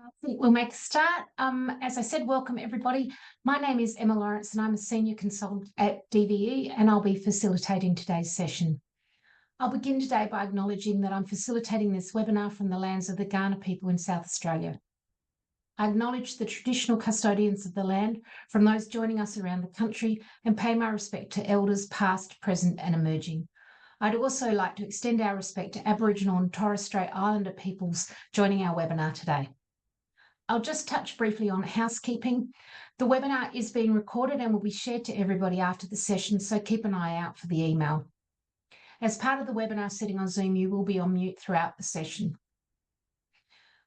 I think we'll make a start. As I said, welcome everybody. My name is Emma Lawrence and I'm a senior consultant at DVE and I'll be facilitating today's session. I'll begin today by acknowledging that I'm facilitating this webinar from the lands of the Kaurna people in South Australia. I acknowledge the traditional custodians of the land from those joining us around the country and pay my respect to elders past, present and emerging. I'd also like to extend our respect to Aboriginal and Torres Strait Islander peoples joining our webinar today. I'll just touch briefly on housekeeping. The webinar is being recorded and will be shared to everybody after the session, so keep an eye out for the email. As part of the webinar setting on Zoom, you will be on mute throughout the session.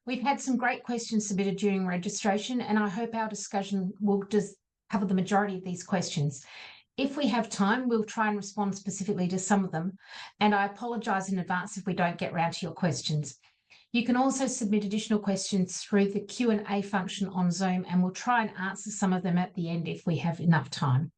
We've had some great questions submitted during registration, and I hope our discussion will just cover the majority of these questions. If we have time, we'll try and respond specifically to some of them, and I apologise in advance if we don't get round to your questions. You can also submit additional questions through the Q&A function on Zoom, and we'll try and answer some of them at the end if we have enough time.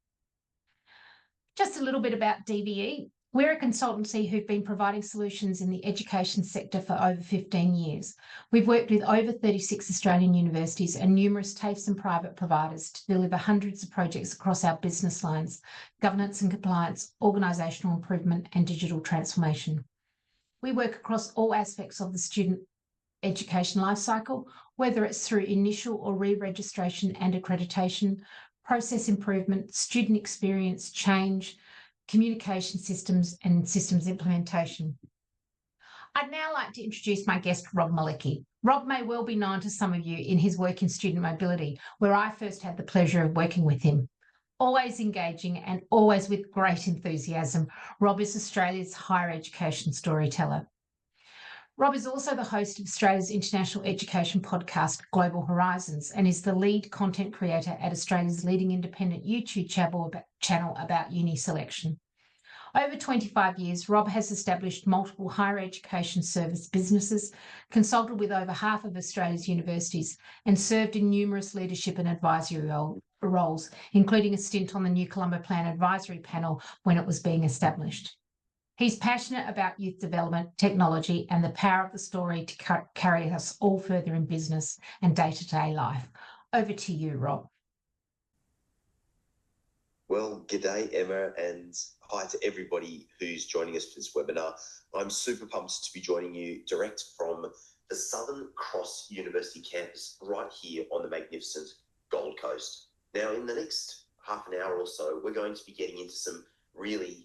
Just a little bit about DVE. We're a consultancy who've been providing solutions in the education sector for over 15 years. We've worked with over 36 Australian universities and numerous TAFEs and private providers to deliver hundreds of projects across our business lines, governance and compliance, organisational improvement and digital transformation. We work across all aspects of the student education lifecycle, whether it's through initial or re-registration and accreditation, process improvement, student experience, change, communication systems and systems implementation. I'd now like to introduce my guest, Rob Malicki. Rob may well be known to some of you in his work in student mobility, where I first had the pleasure of working with him. Always engaging and always with great enthusiasm, Rob is Australia's higher education storyteller. Rob is also the host of Australia's international education podcast, Global Horizons, and is the lead content creator at Australia's leading independent YouTube channel about uni selection. Over 25 years, Rob has established multiple higher education service businesses, consulted with over half of Australia's universities, and served in numerous leadership and advisory roles, including a stint on the New Colombo Plan Advisory Panel when it was being established. He's passionate about youth development, technology, and the power of the story to carry us all further in business and day-to-day life. Over to you, Rob. Well, g'day, Emma, and hi to everybody who's joining us for this webinar. I'm super pumped to be joining you direct from the Southern Cross University campus right here on the magnificent Gold Coast. Now, in the next half an hour or so, we're going to be getting into some really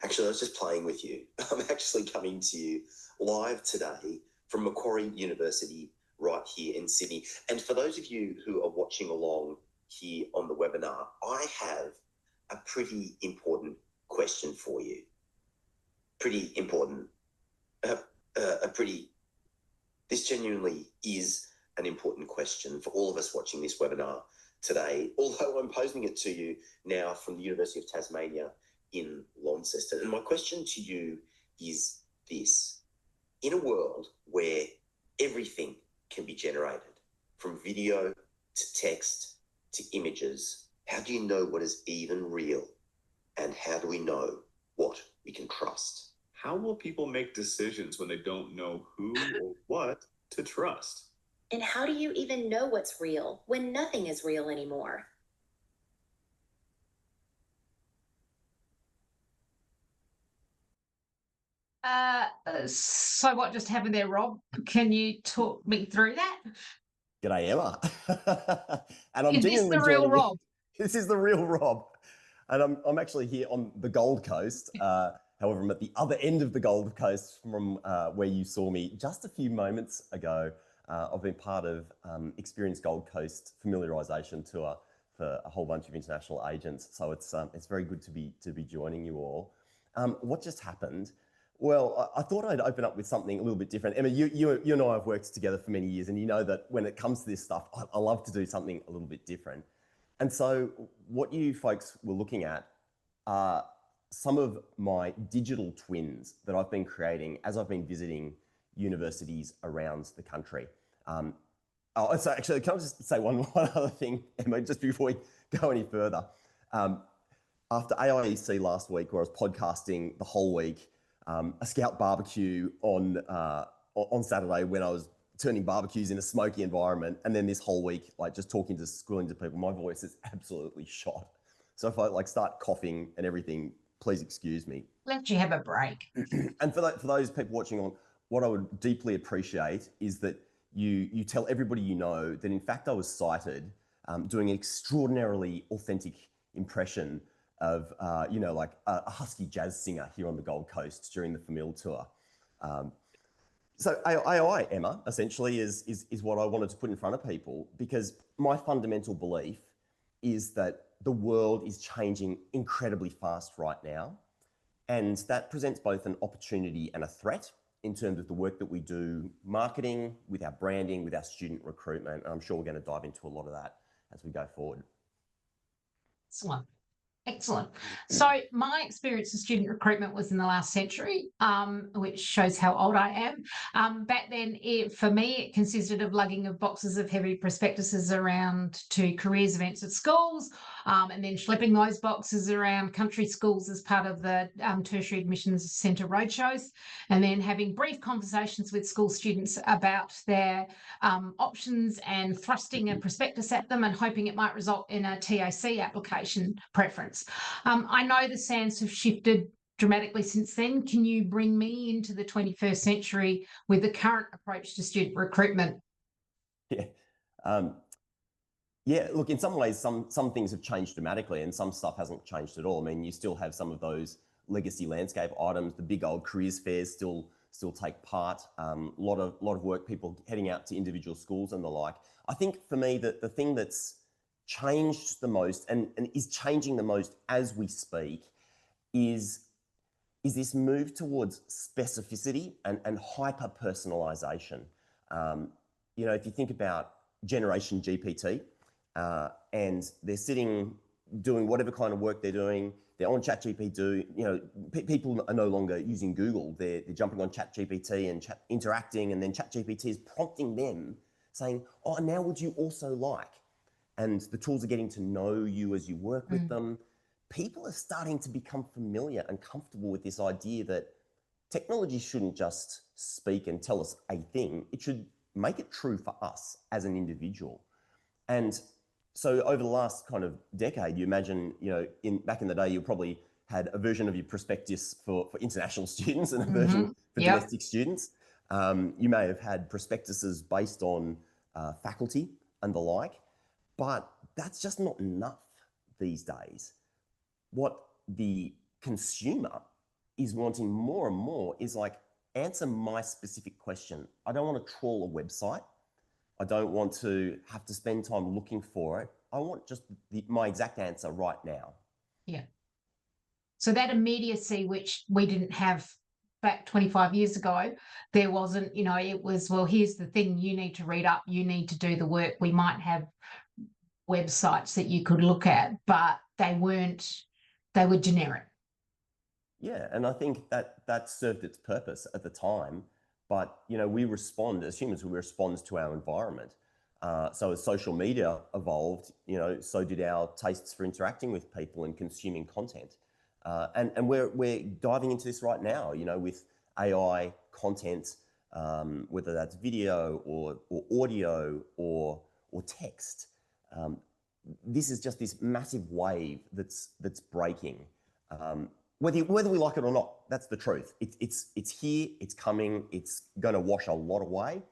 actually, I was just playing with you. I'm actually coming to you live today from Macquarie University right here in Sydney. And for those of you who are watching along here on the webinar, I have a pretty important question for you. Pretty important. This genuinely is an important question for all of us watching this webinar today, although I'm posing it to you now from the University of Tasmania in Launceston. And my question to you is this: in a world where everything can be generated, from video to text to images, how do you know what is even real? And how do we know what we can trust? How will people make decisions when they don't know who or what to trust? And how do you even know what's real when nothing is real anymore? So what just happened there, Rob? Can you talk me through that? G'day, Emma. And I'm Is this the real Rob? This is the real Rob. And I'm actually here on the Gold Coast. However, I'm at the other end of the Gold Coast from where you saw me just a few moments ago. I've been part of Experience Gold Coast familiarisation tour for a whole bunch of international agents. So it's very good to be joining you all. What just happened? Well, I thought I'd open up with something a little bit different. Emma, you and I have worked together for many years, and you know that when it comes to this stuff, I love to do something a little bit different. And so what you folks were looking at are some of my digital twins that I've been creating as I've been visiting universities around the country. So actually, can I just say one other thing, Emma, just before we go any further? After AIEC last week, where I was podcasting the whole week, a scout barbecue on Saturday when I was turning barbecues in a smoky environment, and then this whole week, like just schooling to people, my voice is absolutely shot. So if I like start coughing and everything, please excuse me. Let you have a break. And for those people watching on, what I would deeply appreciate is that you tell everybody you know that in fact I was cited doing an extraordinarily authentic impression of like a husky jazz singer here on the Gold Coast during the Famil tour. So AI, Emma, essentially is what I wanted to put in front of people, because my fundamental belief is that the world is changing incredibly fast right now. And that presents both an opportunity and a threat in terms of the work that we do, marketing, with our branding, with our student recruitment. And I'm sure we're going to dive into a lot of that as we go forward. Excellent. Excellent. So my experience of student recruitment was in the last century, which shows how old I am. Back then, for me, it consisted of lugging of boxes of heavy prospectuses around to careers events at schools, and then schlepping those boxes around country schools as part of the tertiary admissions centre roadshows, and then having brief conversations with school students about their options and thrusting a prospectus at them and hoping it might result in a TAC application preference. I know the sands have shifted dramatically since then. Can you bring me into the 21st century with the current approach to student recruitment? Yeah. Yeah, look, in some ways, some things have changed dramatically and some stuff hasn't changed at all. I mean, you still have some of those legacy landscape items, the big old careers fairs still take part. A lot of work, people heading out to individual schools and the like. I think for me, that the thing that's changed the most and is changing the most as we speak is this move towards specificity and hyper personalization. If you think about Generation GPT, and they're sitting doing whatever kind of work they're doing, they're on ChatGPT. People are no longer using Google. They're jumping on ChatGPT and interacting, and then ChatGPT is prompting them, saying, "Oh, now would you also like?" And the tools are getting to know you as you work with them. People are starting to become familiar and comfortable with this idea that technology shouldn't just speak and tell us a thing. It should make it true for us as an individual. And so over the last kind of decade, you imagine, back in the day, you probably had a version of your prospectus for international students and a version for domestic students. You may have had prospectuses based on faculty and the like. But that's just not enough these days. What the consumer is wanting more and more is like, answer my specific question. I don't want to trawl a website. I don't want to have to spend time looking for it. I want just my exact answer right now. Yeah. So that immediacy, which we didn't have back 25 years ago, there wasn't, it was, well, here's the thing, you need to read up, you need to do the work. We might have websites that you could look at, but they were generic. Yeah, and I think that served its purpose at the time. But, we respond, as humans, we respond to our environment. So as social media evolved, so did our tastes for interacting with people and consuming content. And we're diving into this right now, with AI content, whether that's video or audio or text. This is just this massive wave that's breaking. Whether we like it or not, that's the truth. It's here, it's coming, it's going to wash a lot away.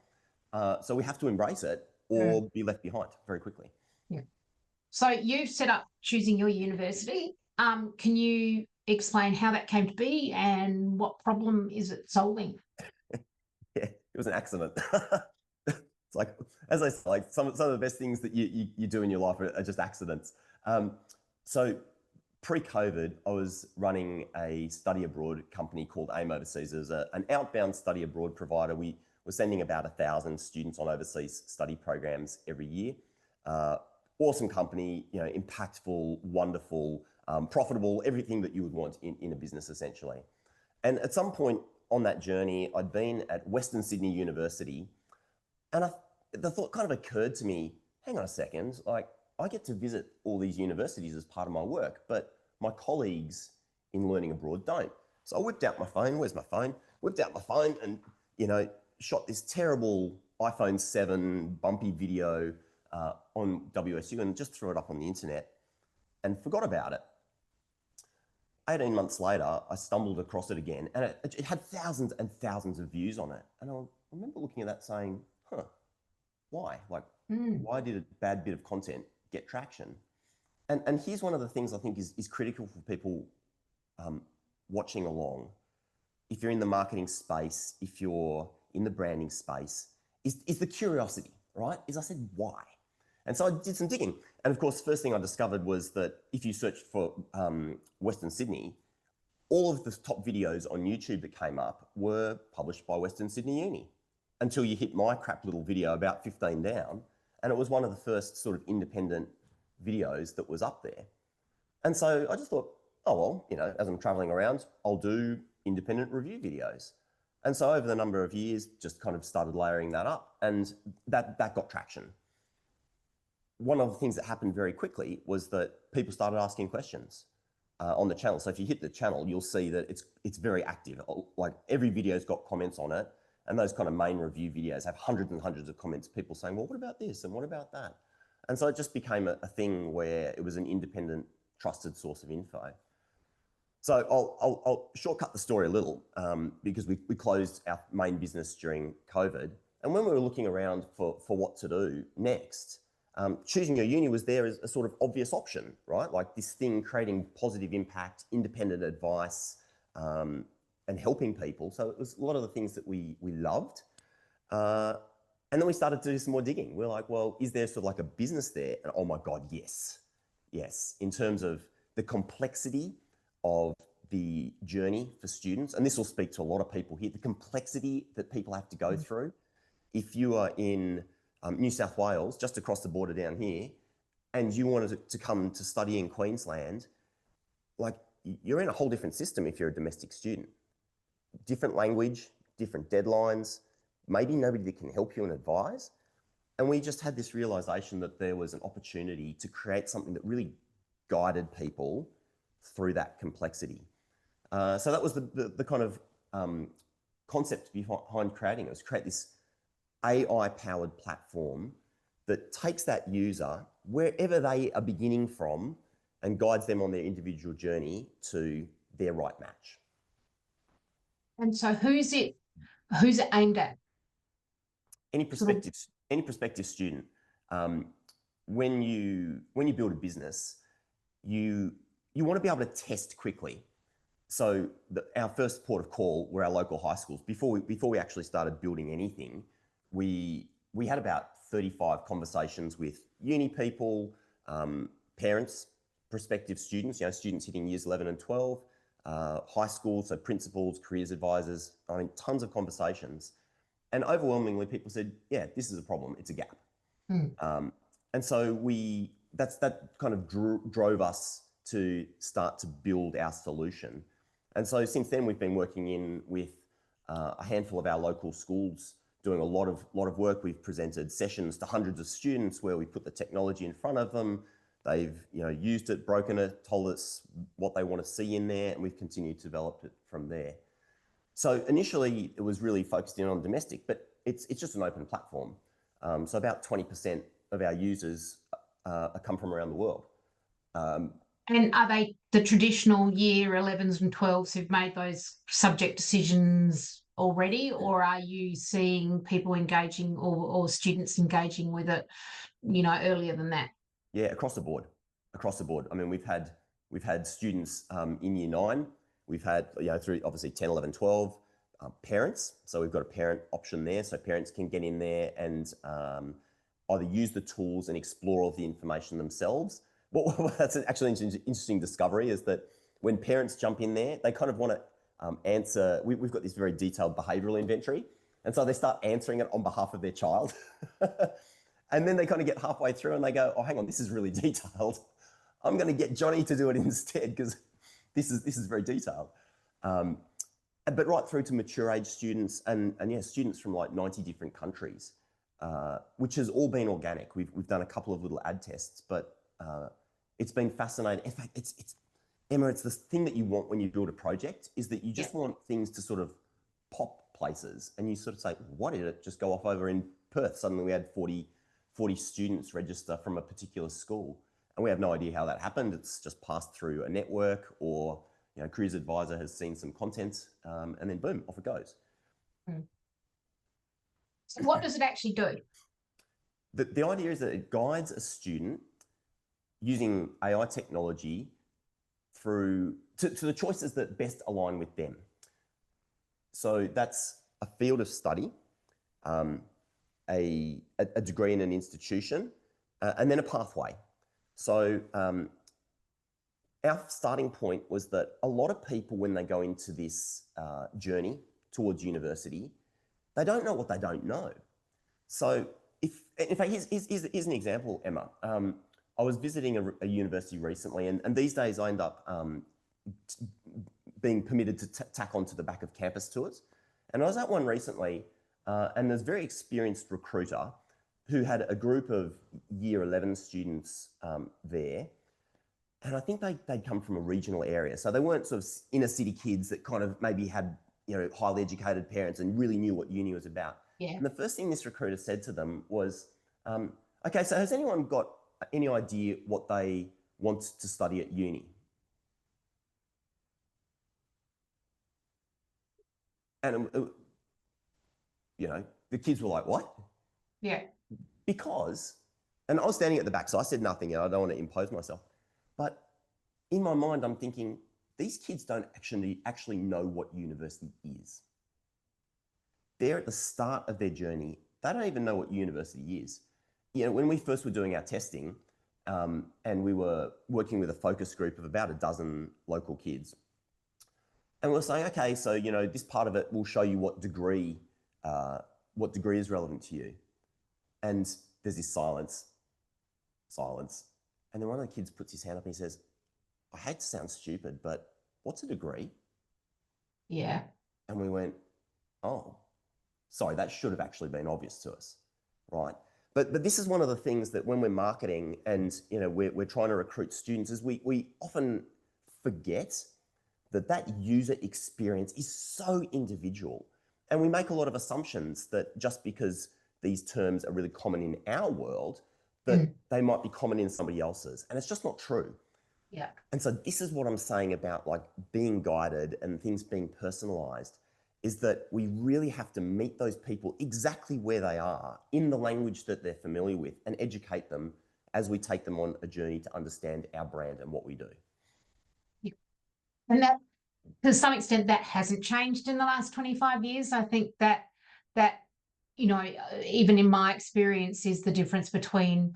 So we have to embrace it or be left behind very quickly. Yeah. So you've set up choosing your university. Can you explain how that came to be and what problem is it solving? Yeah, it was an accident. It's like, as I say, like some of the best things that you do in your life are just accidents. So pre-COVID, I was running a study abroad company called AIM Overseas. It was an outbound study abroad provider. We were sending about 1,000 students on overseas study programs every year. Awesome company, impactful, wonderful, profitable, everything that you would want in a business, essentially. And at some point on that journey, I'd been at Western Sydney University, and the thought kind of occurred to me, hang on a second, like I get to visit all these universities as part of my work, but my colleagues in learning abroad don't. So I whipped out my phone. Where's my phone? Whipped out my phone and, shot this terrible iPhone 7 bumpy video on WSU and just threw it up on the internet and forgot about it. 18 months later, I stumbled across it again and it had thousands and thousands of views on it. And I remember looking at that saying, why? Why did a bad bit of content get traction? And here's one of the things I think is critical for people watching along. If you're in the marketing space, if you're in the branding space, is the curiosity, right? I said, why? And so I did some digging. And of course, the first thing I discovered was that if you searched for Western Sydney, all of the top videos on YouTube that came up were published by Western Sydney Uni until you hit my crap little video about 15 down. And it was one of the first sort of independent videos that was up there. And so I just thought, oh, well, as I'm traveling around, I'll do independent review videos. And so over the number of years, just kind of started layering that up and that got traction. One of the things that happened very quickly was that people started asking questions on the channel. So if you hit the channel, you'll see that it's very active. Like every video's got comments on it. And those kind of main review videos have hundreds and hundreds of comments, people saying, well, what about this? And what about that? And so it just became a thing where it was an independent, trusted source of info. So I'll shortcut the story a little because we closed our main business during COVID. And when we were looking around for what to do next, choosing your uni was there as a sort of obvious option, right? Like this thing creating positive impact, independent advice, and helping people. So it was a lot of the things that we loved. And then we started to do some more digging. We're like, well, is there sort of like a business there? And oh my God, yes. Yes, in terms of the complexity of the journey for students, and this will speak to a lot of people here, the complexity that people have to go through. If you are in New South Wales, just across the border down here, and you wanted to come to study in Queensland, like you're in a whole different system if you're a domestic student. Different language, different deadlines, maybe nobody that can help you and advise. And we just had this realization that there was an opportunity to create something that really guided people through that complexity. So that was the kind of concept behind creating it, was create this AI-powered platform that takes that user wherever they are beginning from and guides them on their individual journey to their right match. And so who's it aimed at? Any prospective student. When you build a business, you want to be able to test quickly. So our first port of call were our local high schools. Before we actually started building anything, we had about 35 conversations with uni people, parents, prospective students, students hitting years 11 and 12, high schools, so principals, careers advisors. I mean, tons of conversations. And overwhelmingly, people said, yeah, this is a problem. It's a gap. And so that kind of drove us to start to build our solution. And so since then, we've been working with a handful of our local schools, doing a lot of work. We've presented sessions to hundreds of students where we put the technology in front of them. They've used it, broken it, told us what they want to see in there, and we've continued to develop it from there. So initially, it was really focused in on domestic, but it's just an open platform. So about 20% of our users come from around the world. And are they the traditional year 11s and 12s who've made those subject decisions already, or are you seeing people engaging or students engaging with it, earlier than that? Yeah, across the board. I mean, we've had students in year 9. We've had, through obviously 10, 11, 12, parents. So we've got a parent option there. So parents can get in there and either use the tools and explore all the information themselves. Well, that's actually an interesting discovery, is that when parents jump in there, they kind of want to answer. We've got this very detailed behavioural inventory. And so they start answering it on behalf of their child. And then they kind of get halfway through and they go, oh, hang on, this is really detailed. I'm going to get Johnny to do it instead because this is very detailed. But right through to mature age students and students from like 90 different countries, which has all been organic. We've done a couple of little ad tests, but it's been fascinating. In fact, Emma, it's the thing that you want when you build a project, is that you Yeah. just want things to sort of pop places, and you sort of say, why did it just go off over in Perth? Suddenly we had 40 students register from a particular school, and we have no idea how that happened. It's just passed through a network, or Careers Advisor has seen some content, and then boom, off it goes. So what does it actually do? The idea is that it guides a student using AI technology through to the choices that best align with them. So that's a field of study, a degree in an institution, and then a pathway. So our starting point was that a lot of people, when they go into this journey towards university, they don't know what they don't know. So in fact, here's an example, Emma. I was visiting a university recently, and these days I end up being permitted to tack onto the back of campus tours. And I was at one recently, and there's a very experienced recruiter who had a group of year 11 students there. And I think they'd come from a regional area. So they weren't sort of inner city kids that kind of maybe had, highly educated parents and really knew what uni was about. Yeah. And the first thing this recruiter said to them was, okay, so has anyone got any idea what they want to study at uni? And, the kids were like, what? Yeah. Because, and I was standing at the back, so I said nothing, and I don't want to impose myself. But in my mind, I'm thinking, these kids don't actually know what university is. They're at the start of their journey. They don't even know what university is. When we first were doing our testing, and we were working with a focus group of about a dozen local kids, and we were saying, okay, so this part of it will show you what degree is relevant to you. And there's this silence. And then one of the kids puts his hand up and he says, I hate to sound stupid, but what's a degree? Yeah. And we went, oh, sorry, that should have actually been obvious to us, right? But this is one of the things that when we're marketing and we're trying to recruit students, is we often forget that user experience is so individual. And we make a lot of assumptions that just because these terms are really common in our world, that they might be common in somebody else's. And it's just not true. Yeah. And so this is what I'm saying about like being guided and things being personalized, is that we really have to meet those people exactly where they are in the language that they're familiar with and educate them as we take them on a journey to understand our brand and what we do. Yeah. And that, to some extent, that hasn't changed in the last 25 years. I think that even in my experience, is the difference between,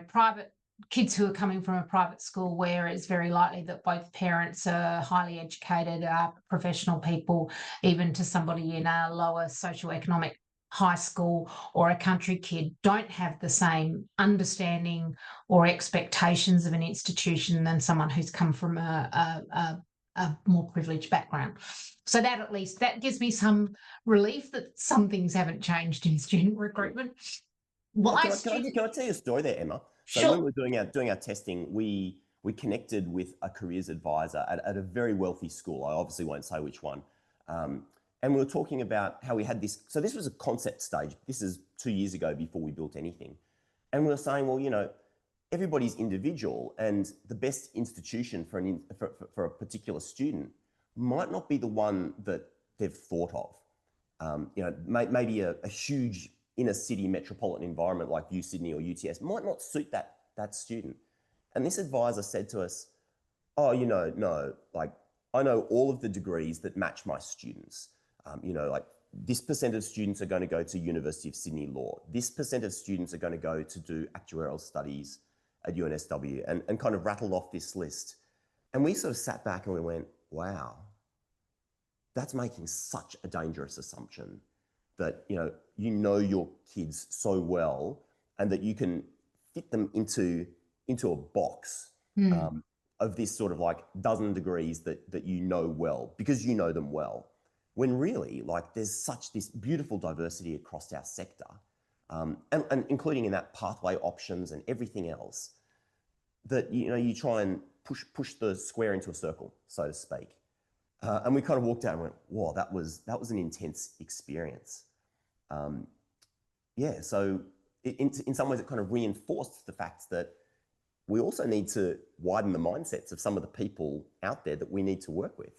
private kids who are coming from a private school where it's very likely that both parents are highly educated, professional people, even to somebody in a lower socioeconomic high school, or a country kid, don't have the same understanding or expectations of an institution than someone who's come from a more privileged background. So that at least that gives me some relief that some things haven't changed in student recruitment. Can I tell you a story there, Emma? So sure. when we were doing our testing, we connected with a careers advisor at a very wealthy school. I obviously won't say which one. And we were talking about how we had this. So this was a concept stage. This is 2 years ago before we built anything. And we were saying, well, everybody's individual, and the best institution for a particular student might not be the one that they've thought of. Maybe a huge inner city metropolitan environment like U Sydney or UTS might not suit that student. And this advisor said to us, oh, no, like I know all of the degrees that match my students. Like this percent of students are going to go to University of Sydney Law. This percent of students are going to go to do actuarial studies at UNSW, and kind of rattled off this list. And we sort of sat back and we went, wow, that's making such a dangerous assumption that, your kids so well, and that you can fit them into a box of this sort of like dozen degrees that you know well, because you know them well. When really, like, there's such this beautiful diversity across our sector, and including in that pathway options and everything else, that you try and push the square into a circle, so to speak. And we kind of walked out and went, "Wow, that was an intense experience." Yeah, so in some ways, it kind of reinforced the fact that we also need to widen the mindsets of some of the people out there that we need to work with.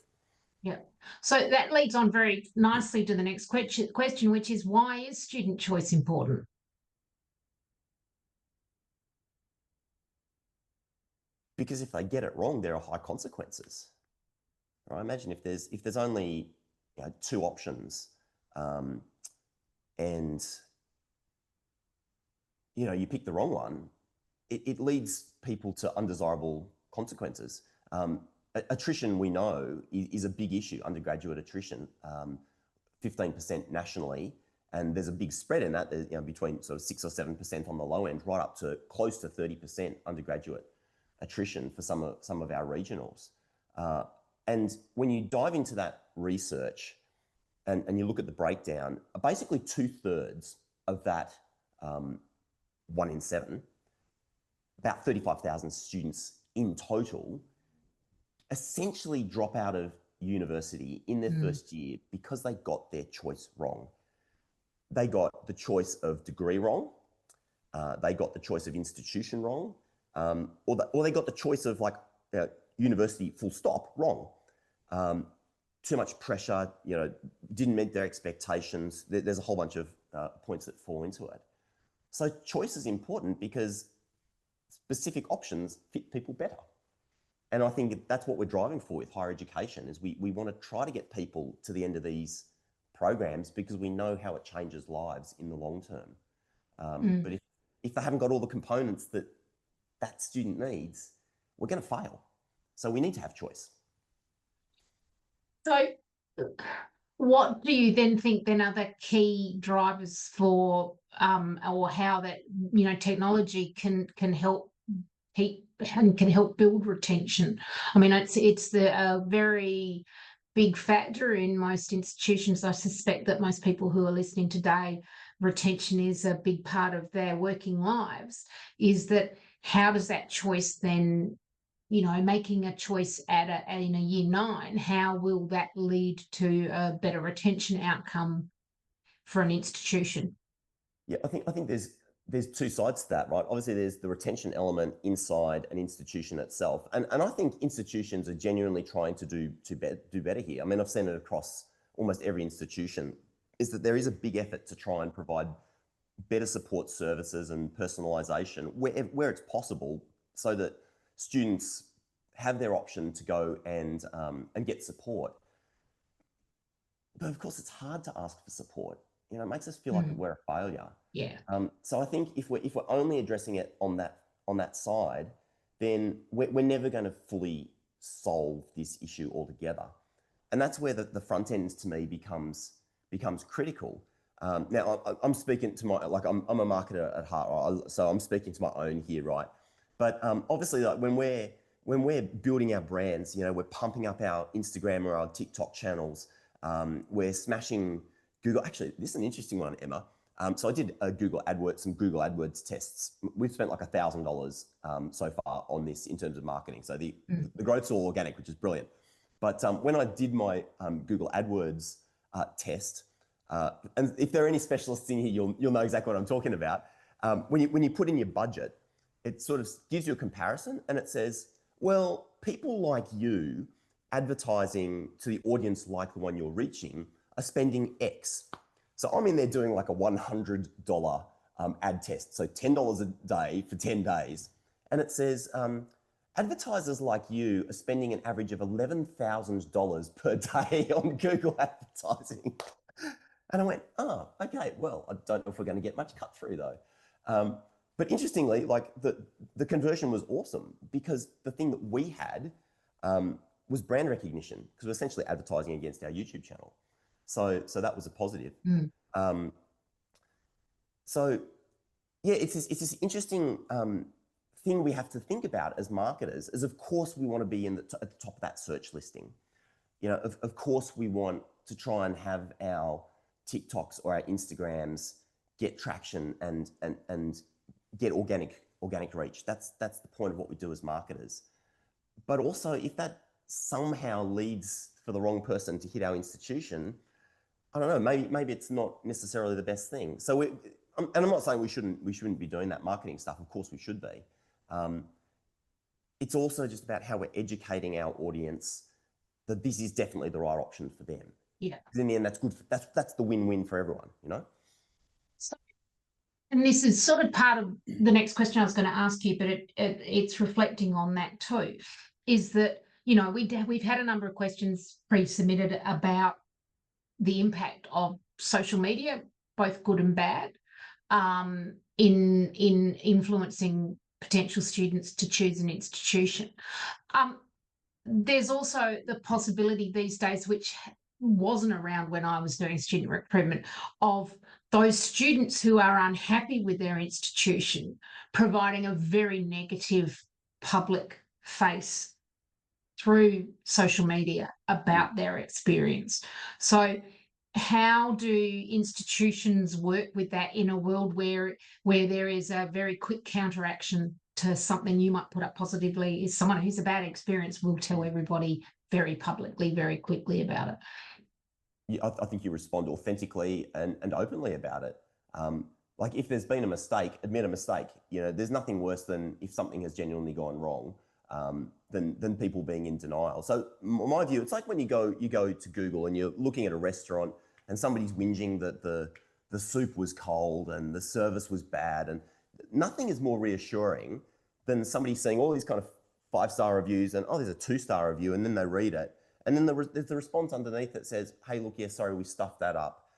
Yeah. So that leads on very nicely to the next question, which is, why is student choice important? Because if they get it wrong, there are high consequences. Right? Imagine if there's only two options, and you pick the wrong one, it leads people to undesirable consequences. Attrition, we know, is a big issue. Undergraduate attrition, 15% nationally, and there's a big spread in that. There's, between sort of 6 or 7% on the low end, right up to close to 30% undergraduate attrition for some of our regionals. And when you dive into that research and you look at the breakdown, basically 2/3 of that 1 in 7, about 35,000 students in total, essentially drop out of university in their first year because they got their choice wrong. They got the choice of degree wrong, they got the choice of institution wrong, or they got the choice of university full stop wrong. Too much pressure, didn't meet their expectations. There's a whole bunch of points that fall into it. So choice is important because specific options fit people better. And I think that's what we're driving for with higher education, is we want to try to get people to the end of these programs because we know how it changes lives in the long term. But if they haven't got all the components that student needs, we're going to fail. So we need to have choice. So what do you then think then are the key drivers for or how that technology can help can help build retention? I mean, it's a very big factor in most institutions. I suspect that most people who are listening today, retention is a big part of their working lives. Is that, how does that choice then, making a choice in a year 9, how will that lead to a better retention outcome for an institution? Yeah, I think there's two sides to that, right? Obviously, there's the retention element inside an institution itself, and I think institutions are genuinely trying to do better here. I mean, I've seen it across almost every institution, is that there is a big effort to try and provide better support services and personalisation where it's possible, so that students have their option to go and get support. But of course, it's hard to ask for support. It makes us feel like we're a failure. Yeah. So I think if we're only addressing it on that side, then we're never going to fully solve this issue altogether. And that's where the front end, to me, becomes critical. Now, I'm speaking to I'm a marketer at heart, so I'm speaking to my own here, right? But obviously, when we're building our brands, we're pumping up our Instagram or our TikTok channels. We're smashing Google. Actually, this is an interesting one, Emma. So I did some Google AdWords tests. We've spent like $1,000 so far on this in terms of marketing. So the growth's all organic, which is brilliant. But when I did my Google AdWords test, and if there are any specialists in here, you'll know exactly what I'm talking about. When you put in your budget, it sort of gives you a comparison, and it says, well, people like you advertising to the audience like the one you're reaching are spending X. So I'm in there doing like a $100 ad test, so $10 a day for 10 days. And it says, advertisers like you are spending an average of $11,000 per day on Google advertising. And I went, oh, okay, well, I don't know if we're going to get much cut through though. But interestingly, the conversion was awesome, because the thing that we had was brand recognition, because we're essentially advertising against our YouTube channel. So that was a positive. So yeah, it's this interesting thing we have to think about as marketers, is of course we want to be at the top of that search listing. Of course we want to try and have our TikToks or our Instagrams get traction and get organic reach. That's the point of what we do as marketers. But also, if that somehow leads for the wrong person to hit our institution, I don't know, maybe it's not necessarily the best thing. So, and I'm not saying we shouldn't be doing that marketing stuff. Of course, we should be. It's also just about how we're educating our audience that this is definitely the right option for them. Yeah. Because in the end, that's good. That's the win-win for everyone, you know? So, and this is sort of part of the next question I was going to ask you, but it's reflecting on that too, is that, you know, we've had a number of questions pre-submitted about the impact of social media, both good and bad, in influencing potential students to choose an institution. There's also the possibility these days, which wasn't around when I was doing student recruitment, of those students who are unhappy with their institution providing a very negative public face through social media about their experience. So how do institutions work with that in a world where there is a very quick counteraction to something you might put up positively? Is someone who's a bad experience will tell everybody very publicly, very quickly about it. Yeah, I think you respond authentically and openly about it. Like if there's been a mistake, admit a mistake. You know, there's nothing worse than if something has genuinely gone wrong, than people being in denial. So my view, it's like when you go to Google and you're looking at a restaurant and somebody's whinging that the soup was cold and the service was bad, and nothing is more reassuring than somebody seeing all these kind of 5-star reviews and, oh, there's a 2-star review, and then they read it. And then there's the response underneath that says, hey, look, yeah, sorry, we stuffed that up.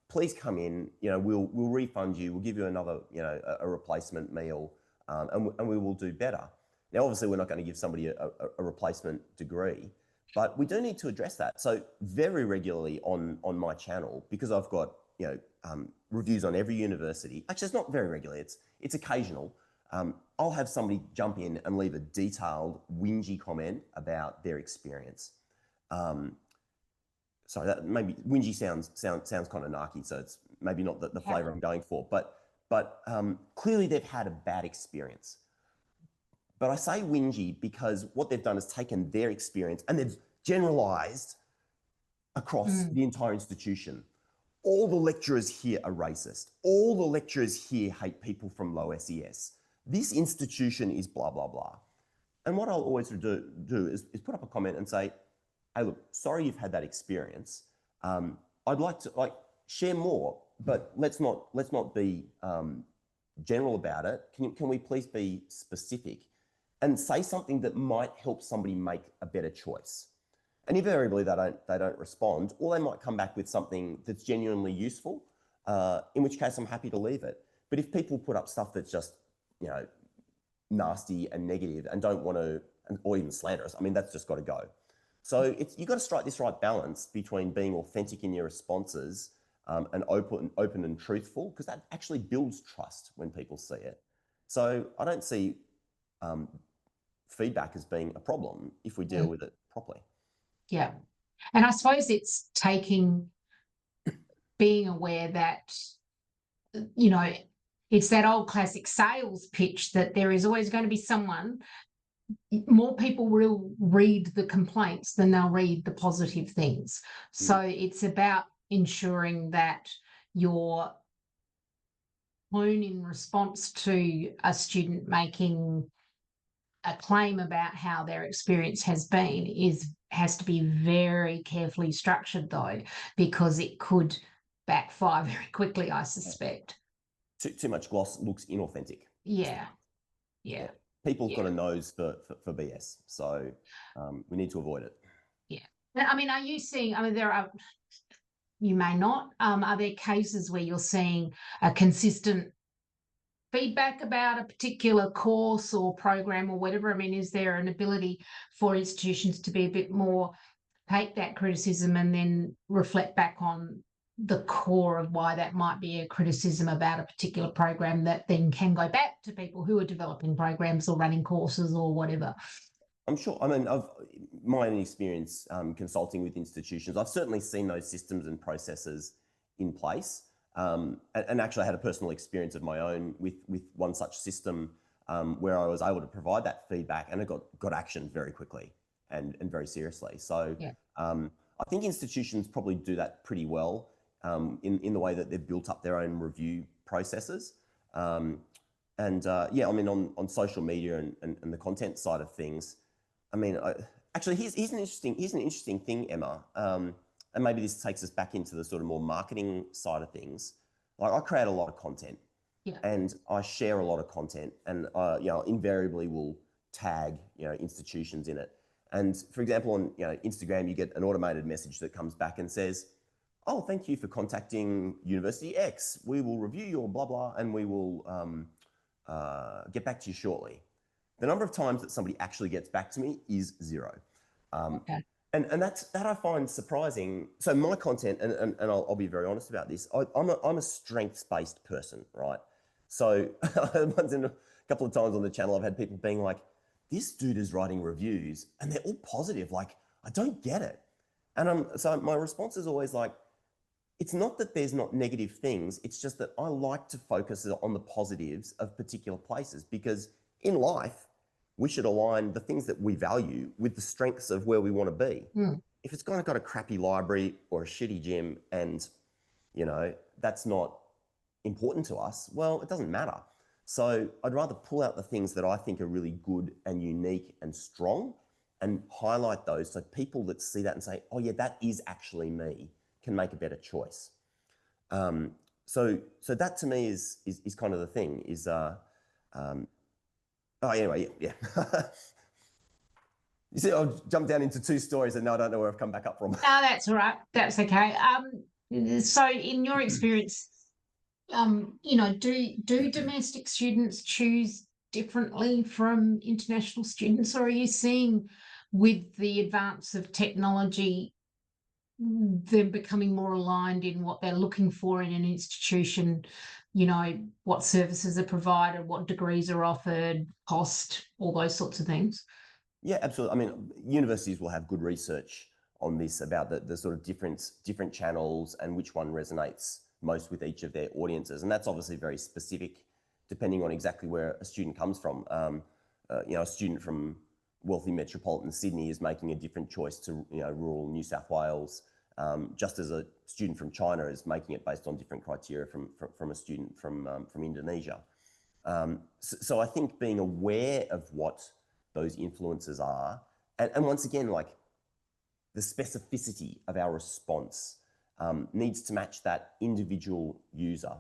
Please come in, you know, we'll refund you, we'll give you another, you know, a replacement meal, and we will do better. Now, obviously, we're not going to give somebody a replacement degree, but we do need to address that. So very regularly on my channel, because I've got, you know, reviews on every university. Actually, it's not very regularly, it's occasional. I'll have somebody jump in and leave a detailed, whingy comment about their experience. Sorry, that maybe whingy sounds kind of narky, so it's maybe not the flavour I'm going for. But clearly they've had a bad experience. But I say whingy because what they've done is taken their experience and they've generalised across the entire institution. All the lecturers here are racist. All the lecturers here hate people from low SES. This institution is blah, blah, blah. And what I'll always do is put up a comment and say, hey, look, sorry you've had that experience. I'd like to share more, but let's not be general about it. Can we please be specific and say something that might help somebody make a better choice? And invariably they don't respond, or they might come back with something that's genuinely useful, in which case I'm happy to leave it. But if people put up stuff that's just, you know, nasty and negative and don't want to, or even slanderous, I mean, that's just got to go. So you've got to strike this right balance between being authentic in your responses, and open and truthful, because that actually builds trust when people see it. So I don't see feedback as being a problem if we deal with it properly. Yeah. And I suppose it's being aware that, you know, it's that old classic sales pitch that there is always going to be someone, more people will read the complaints than they'll read the positive things. So it's about ensuring that your tone in response to a student making a claim about how their experience has been has to be very carefully structured, though, because it could backfire very quickly, I suspect. Too much gloss looks inauthentic. Yeah. People's got a nose for BS, so we need to avoid it. Yeah. I mean, are you seeing, I mean, you may not, are there cases where you're seeing a consistent feedback about a particular course or program or whatever? I mean, is there an ability for institutions to be a bit more, take that criticism and then reflect back on the core of why that might be a criticism about a particular program that then can go back to people who are developing programs or running courses or whatever? I'm sure. I mean, my own experience consulting with institutions, I've certainly seen those systems and processes in place. And actually I had a personal experience of my own with one such system where I was able to provide that feedback, and it got actioned very quickly and very seriously. So Yeah. I think institutions probably do that pretty well in the way that they've built up their own review processes. Yeah, I mean, on social media and the content side of things, I mean, actually, here's an interesting thing, Emma, and maybe this takes us back into the sort of more marketing side of things. Like, I create a lot of content, Yeah. and I share a lot of content, and invariably will tag institutions in it. And for example, on Instagram, you get an automated message that comes back and says, "Oh, thank you for contacting University X. We will review your blah blah, and we will get back to you shortly." The number of times that somebody actually gets back to me is zero. Okay. And that I find surprising. So my content, and I'll be very honest about this, I'm a strengths-based person, right? So once in a couple of times on the channel, I've had people being like, "This dude is writing reviews and they're all positive. Like, I don't get it." And so my response is always like, it's not that there's not negative things. It's just that I like to focus on the positives of particular places, because in life, we should align the things that we value with the strengths of where we want to be. Mm. If it's got a crappy library or a shitty gym and, that's not important to us, well, it doesn't matter. So I'd rather pull out the things that I think are really good and unique and strong and highlight those, so people that see that and say, "Oh yeah, that is actually me," can make a better choice. So that to me is kind of the thing is, anyway, yeah. You see, I've jumped down into two stories and now I don't know where I've come back up from. Oh, that's all right. That's okay. So in your experience, do domestic students choose differently from international students, or are you seeing with the advance of technology them becoming more aligned in what they're looking for in an institution? What services are provided, what degrees are offered, cost, all those sorts of things. Yeah, absolutely. I mean, universities will have good research on this about the sort of different channels and which one resonates most with each of their audiences. And that's obviously very specific depending on exactly where a student comes from. A student from wealthy metropolitan Sydney is making a different choice to rural New South Wales, just as a student from China is making it based on different criteria from a student from Indonesia. So I think being aware of what those influences are, and once again, like, the specificity of our response needs to match that individual user,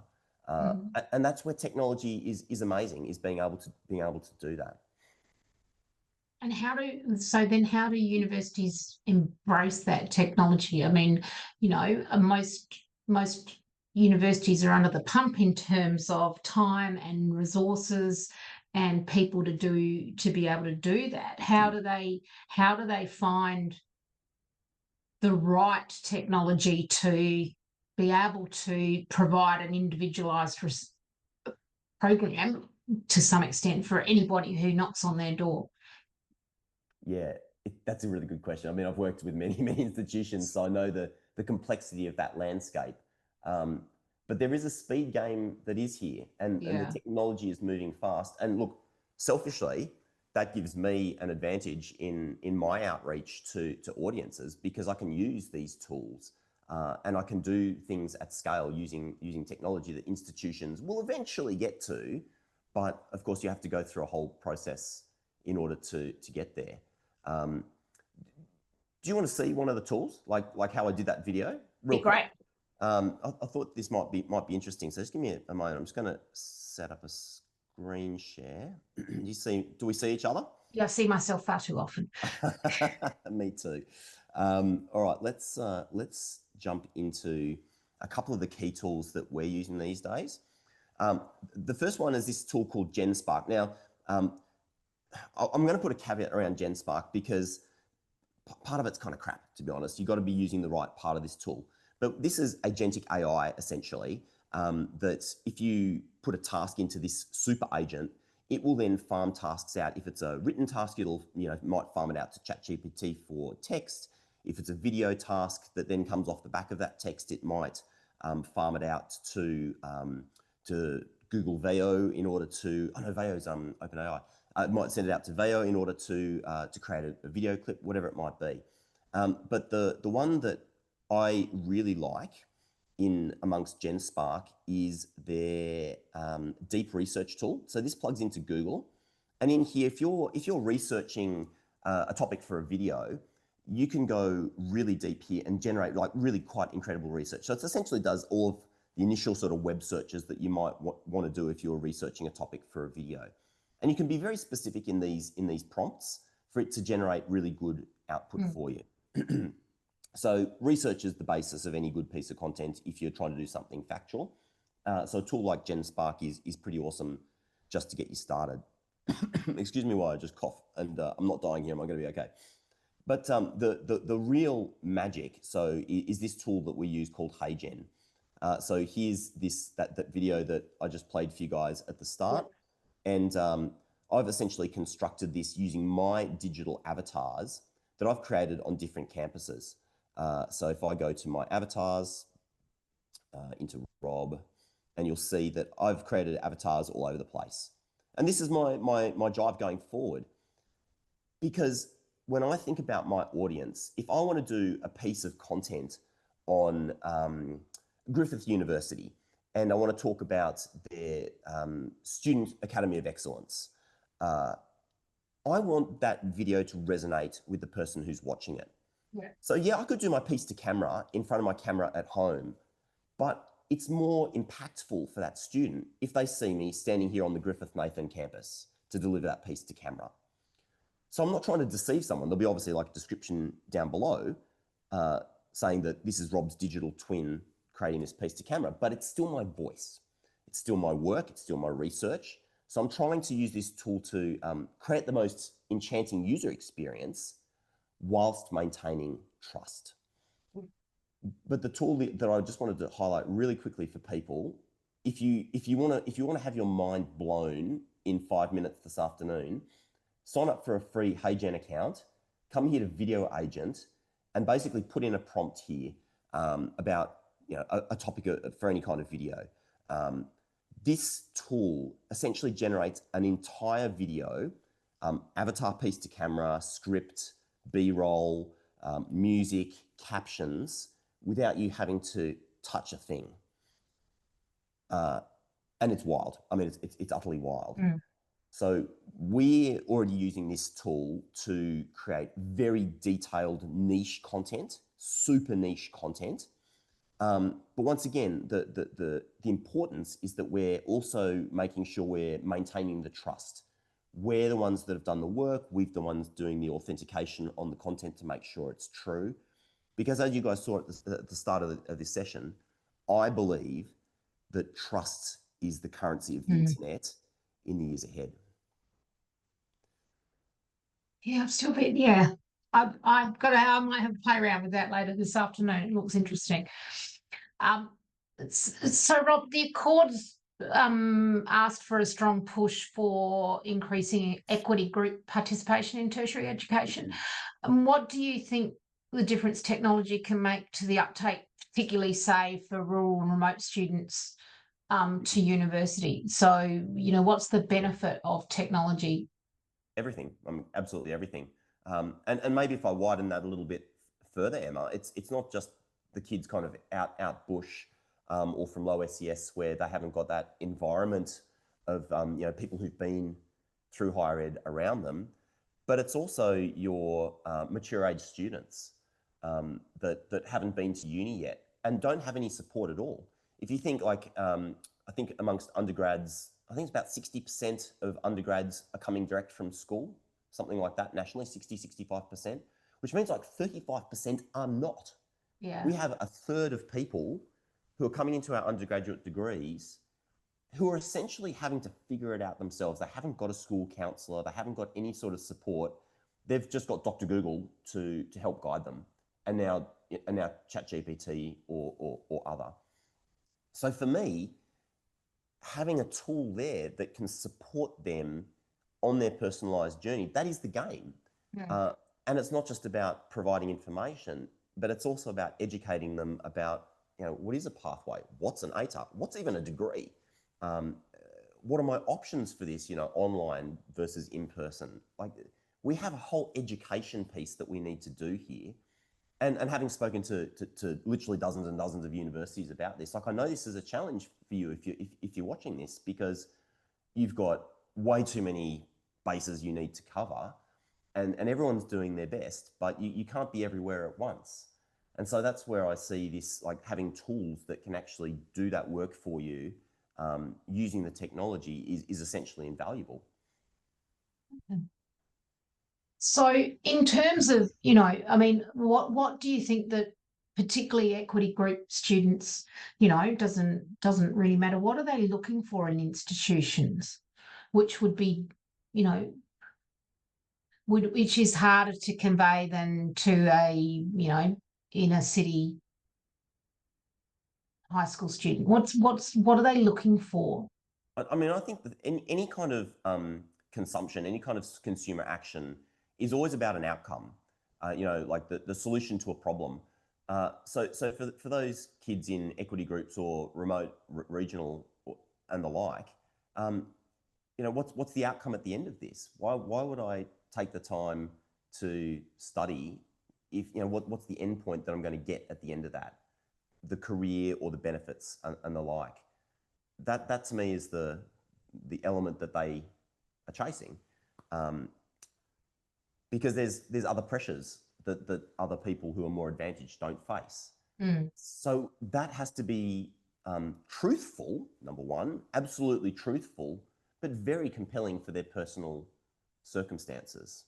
and that's where technology is amazing, is being able to do that. And how do universities embrace that technology? I mean, most universities are under the pump in terms of time and resources and people to be able to do that. How do they find the right technology to be able to provide an individualized program to some extent for anybody who knocks on their door? Yeah, that's a really good question. I mean, I've worked with many institutions, so I know the complexity of that landscape. But there is a speed game that is here, and the technology is moving fast. And look, selfishly, that gives me an advantage in my outreach to audiences, because I can use these tools and I can do things at scale using technology that institutions will eventually get to. But of course, you have to go through a whole process in order to get there. Do you want to see one of the tools, like how I did that video? Be great. I thought this might be interesting. So just give me a moment. I'm just going to set up a screen share. Do we see each other? Yeah, I see myself far too often. Me too. All right, let's jump into a couple of the key tools that we're using these days. The first one is this tool called GenSpark. Now, I'm going to put a caveat around GenSpark, because part of it's kind of crap, to be honest. You've got to be using the right part of this tool. But this is agentic AI, essentially, that if you put a task into this super agent, it will then farm tasks out. If it's a written task, it'll might farm it out to ChatGPT for text. If it's a video task that then comes off the back of that text, it might farm it out to Google Veo in order to, I know Veo's OpenAI. It might send it out to Veo in order to create a video clip, whatever it might be. But the one that I really like in amongst GenSpark is their deep research tool. So this plugs into Google, and in here, if you're researching a topic for a video, you can go really deep here and generate like really quite incredible research. So it essentially does all of the initial sort of web searches that you might want to do if you're researching a topic for a video. And you can be very specific in these prompts for it to generate really good output for you. So research is the basis of any good piece of content if you're trying to do something factual. So a tool like GenSpark is pretty awesome just to get you started. Excuse me while I just cough, and I'm not dying here. Am I going to be okay? But the real magic, so is this tool that we use called HeyGen. So here's that video that I just played for you guys at the start. And I've essentially constructed this using my digital avatars that I've created on different campuses. So if I go to my avatars, into Rob, and you'll see that I've created avatars all over the place. And this is my drive going forward, because when I think about my audience, if I want to do a piece of content on Griffith University, and I want to talk about their Student Academy of Excellence, I want that video to resonate with the person who's watching it. Yeah. So yeah, I could do my piece to camera in front of my camera at home, but it's more impactful for that student if they see me standing here on the Griffith Nathan campus to deliver that piece to camera. So I'm not trying to deceive someone. There'll be obviously like a description down below saying that this is Rob's digital twin creating this piece to camera, but it's still my voice. It's still my work. It's still my research. So I'm trying to use this tool to create the most enchanting user experience whilst maintaining trust. But the tool that I just wanted to highlight really quickly for people, if you want to have your mind blown in 5 minutes this afternoon, sign up for a free HeyGen account, come here to Video Agent, and basically put in a prompt here about a topic for any kind of video. This tool essentially generates an entire video, avatar piece to camera, script, B-roll, music, captions, without you having to touch a thing. And it's wild. I mean, it's utterly wild. So we're already using this tool to create very detailed niche content, super niche content. But once again, the importance is that we're also making sure we're maintaining the trust. We're the ones that have done the work. We're the ones doing the authentication on the content to make sure it's true. Because as you guys saw at the start of this session, I believe that trust is the currency of the internet in the years ahead. Yeah, I've still been, yeah. I might have to play around with that later this afternoon. It looks interesting. So Rob, the Accords asked for a strong push for increasing equity group participation in tertiary education. And what do you think the difference technology can make to the uptake, particularly say for rural and remote students to university? So, what's the benefit of technology? Everything. Absolutely everything. And maybe if I widen that a little bit further, Emma, it's not just the kids kind of out bush or from low SES where they haven't got that environment of people who've been through higher ed around them, but it's also your mature age students that haven't been to uni yet and don't have any support at all. If you think like, I think amongst undergrads, I think it's about 60% of undergrads are coming direct from school, something like that nationally, 65%, which means like 35% are not. Yeah. We have a third of people who are coming into our undergraduate degrees who are essentially having to figure it out themselves. They haven't got a school counsellor. They haven't got any sort of support. They've just got Dr. Google to help guide them, and now ChatGPT or other. So for me, having a tool there that can support them on their personalised journey, that is the game. Yeah. And it's not just about providing information, but it's also about educating them about, what is a pathway? What's an ATAR? What's even a degree? what are my options for this, online versus in person? Like, we have a whole education piece that we need to do here. And having spoken to literally dozens and dozens of universities about this, like, I know this is a challenge for you if you're watching this, because you've got way too many bases you need to cover, and everyone's doing their best, but you can't be everywhere at once. And so that's where I see this, like, having tools that can actually do that work for you, using the technology is essentially invaluable. So in terms of, I mean, what do you think that particularly equity group students, doesn't really matter. What are they looking for in institutions, which would be, which is harder to convey than to a, inner city high school student? What are they looking for? I mean, I think that any kind of consumption, any kind of consumer action is always about an outcome, like the solution to a problem. So for those kids in equity groups or remote, regional and the like, what's the outcome at the end of this? Why would I take the time to study if, what's the end point that I'm going to get at the end of that? The career or the benefits and the like. That to me is the element that they are chasing, because there's other pressures that other people who are more advantaged don't face. So that has to be truthful, number one, absolutely truthful, but very compelling for their personal circumstances.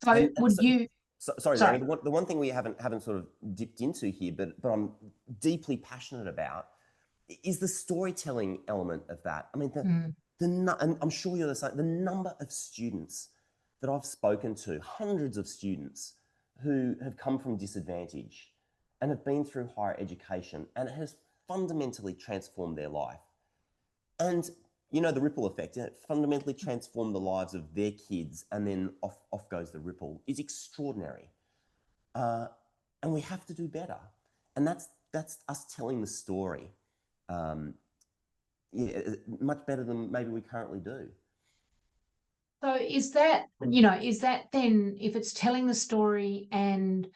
So sorry. I mean, the one thing we haven't sort of dipped into here, but I'm deeply passionate about, is the storytelling element of that. I mean, and I'm sure you're the same, the number of students that I've spoken to, hundreds of students who have come from disadvantage and have been through higher education, and it has fundamentally transformed their life. And, the ripple effect, it fundamentally transformed the lives of their kids, and then off goes the ripple, is extraordinary. And we have to do better. And that's us telling the story. Much better than maybe we currently do. So is that then, if it's telling the story and,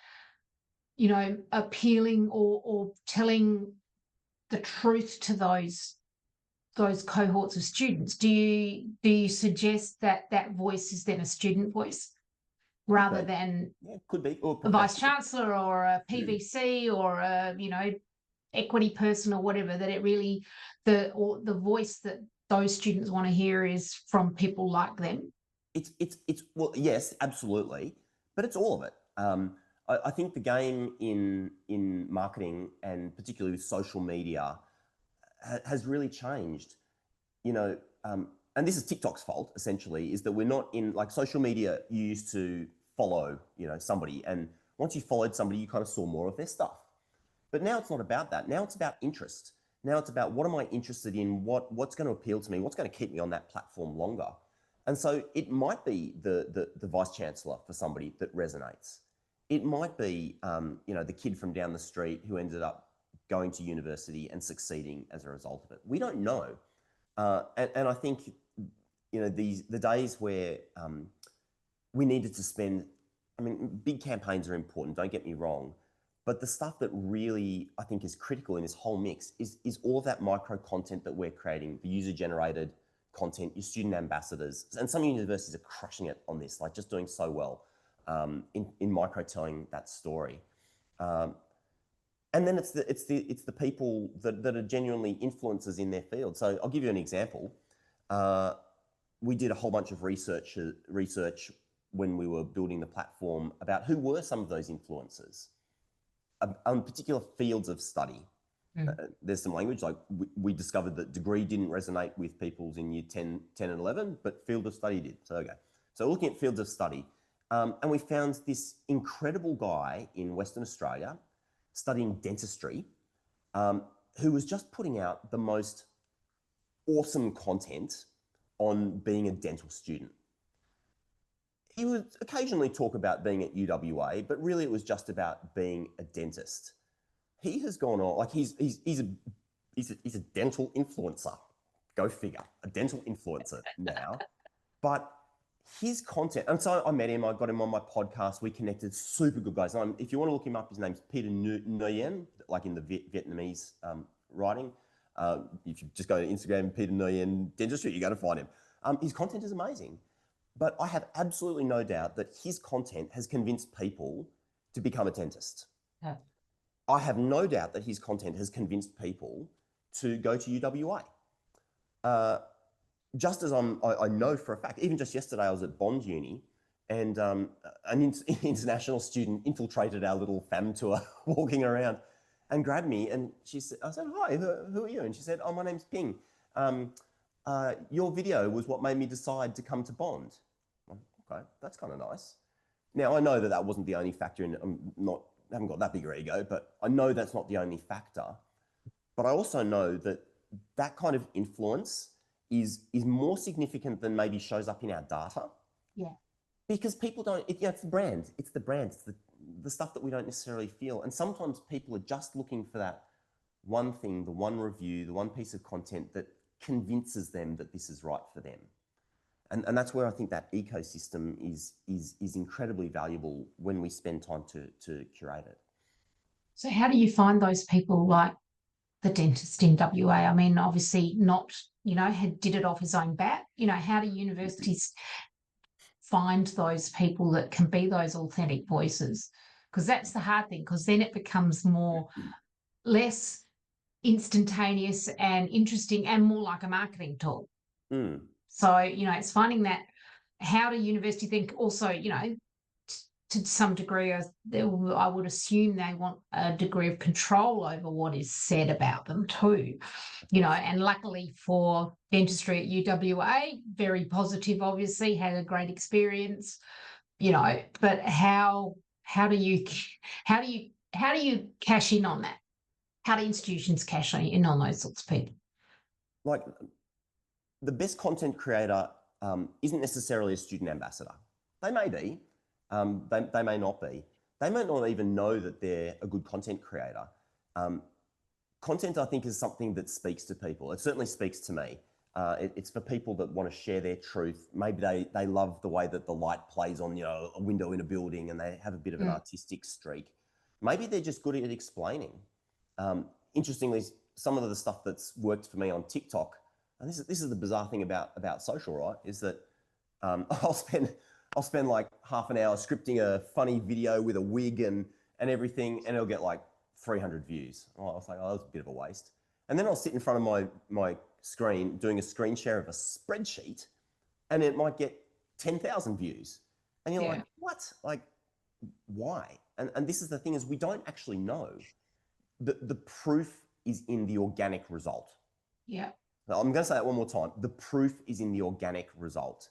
appealing or telling the truth to those cohorts of students, do you suggest that voice is then a student voice rather than could be, or a vice chancellor or a PVC or a, equity person or whatever, that it really, the voice that those students want to hear is from people like them? It's well, yes, absolutely, but it's all of it. I think the game in marketing, and particularly with social media, has really changed. And this is TikTok's fault, essentially, is that we're not in, like, social media. You used to follow, somebody, and once you followed somebody, you kind of saw more of their stuff. But now it's not about that. Now it's about interest. Now it's about, what am I interested in? What's going to appeal to me? What's going to keep me on that platform longer? And so it might be the vice chancellor for somebody that resonates. It might be, the kid from down the street who ended up going to university and succeeding as a result of it. We don't know. And I think, the days where we needed to spend, I mean, big campaigns are important, don't get me wrong, but the stuff that really, I think, is critical in this whole mix is all of that micro content that we're creating, the user-generated content, your student ambassadors. And some universities are crushing it on this, like just doing so well in micro telling that story. And then it's the people that are genuinely influencers in their field. So I'll give you an example. We did a whole bunch of research when we were building the platform about who were some of those influencers on particular fields of study. There's some language, like we discovered that degree didn't resonate with people's in year 10 and 11, but field of study did. So, okay. So looking at fields of study, and we found this incredible guy in Western Australia studying dentistry, who was just putting out the most awesome content on being a dental student. He would occasionally talk about being at UWA, but really it was just about being a dentist. He has gone on, like, he's a dental influencer, Go figure, a dental influencer now. But his content, and so I met him, I got him on my podcast, we connected, super good guys. If you want to look him up, his name's Peter Nguyen, like in the Vietnamese writing. If you just go to Instagram, Peter Nguyen Dentistry, you're going to find him. His content is amazing. But I have absolutely no doubt that his content has convinced people to become a dentist. Yeah. I have no doubt that his content has convinced people to go to UWA. Just as I know for a fact, even just yesterday I was at Bond Uni, and an international student infiltrated our little fam tour walking around and grabbed me, and she said, I said, hi, who are you? And she said, oh, my name's Ping. Your video was what made me decide to come to Bond. Okay, that's kind of nice. Now, I know that that wasn't the only factor in it. I haven't got that bigger ego, but I know that's not the only factor. But I also know that that kind of influence is more significant than maybe shows up in our data. Yeah. Because people don't, it's the brand. It's the brand. It's the stuff that we don't necessarily feel. And sometimes people are just looking for that one thing, the one review, the one piece of content that convinces them that this is right for them. And that's where I think that ecosystem is incredibly valuable when we spend time to curate it. So how do you find those people like the dentist in WA? I mean, obviously not, did it off his own bat. How do universities find those people that can be those authentic voices? Because that's the hard thing, because then it becomes less instantaneous and interesting and more like a marketing tool. Mm. So, it's finding that. How do university think also, to some degree, I would assume they want a degree of control over what is said about them too, and luckily for dentistry at UWA, very positive, obviously, had a great experience, but how do you cash in on that? How do institutions cash in on those sorts of people? Like, the best content creator isn't necessarily a student ambassador. They may be, they may not be. They might not even know that they're a good content creator. Content, I think, is something that speaks to people. It certainly speaks to me. It's for people that want to share their truth. Maybe they love the way that the light plays on, a window in a building, and they have a bit of an artistic streak. Maybe they're just good at explaining. Interestingly, some of the stuff that's worked for me on TikTok, and this is the bizarre thing about social, right? Is that I'll spend like half an hour scripting a funny video with a wig and everything, and it'll get like 300 views. I was like, oh, that's a bit of a waste. And then I'll sit in front of my screen doing a screen share of a spreadsheet, and it might get 10,000 views. And you're like, what? Like, why? And this is the thing, is we don't actually know. The proof is in the organic result. Yeah. Now, I'm going to say that one more time. The proof is in the organic result.